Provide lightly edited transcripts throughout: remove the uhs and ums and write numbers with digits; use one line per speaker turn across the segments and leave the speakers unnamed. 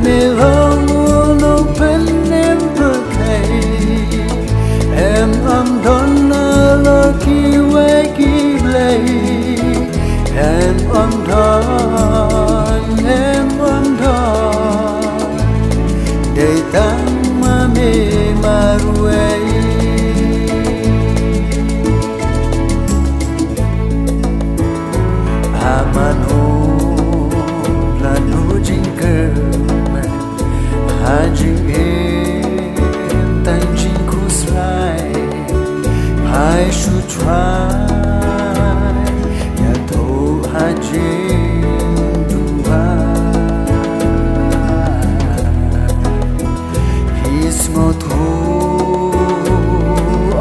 me long no pen em bơ thầy em đón lo ki we ki play em đón để tăng ma me maruei amano plano jinker hajing em tan jing kusrai I should try ya to hajing dua his motu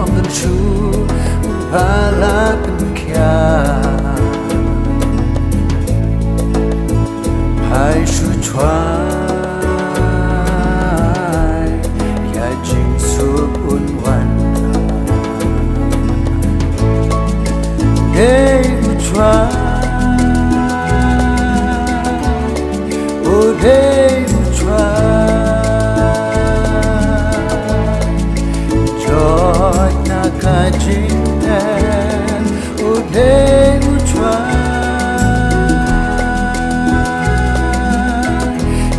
om den chu palak kya I should try ya jing sup un wan they would try oh they would try joy na ka jing ten oh they would try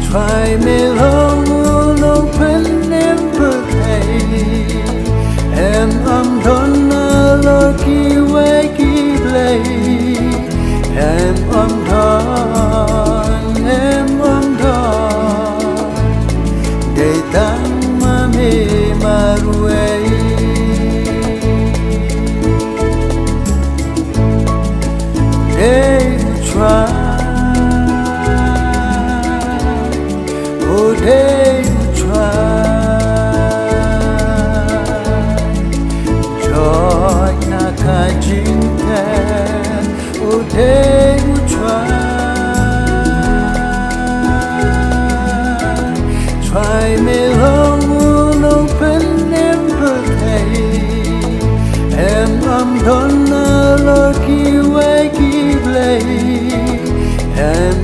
try me long no pen em bơ thầy em đón lo ki we ki play em đón để tăng ma me maruei they would try oh they would try joy na ka jing ten oh they would try me long no pen em bơ thầy em đón lo ki we ki play em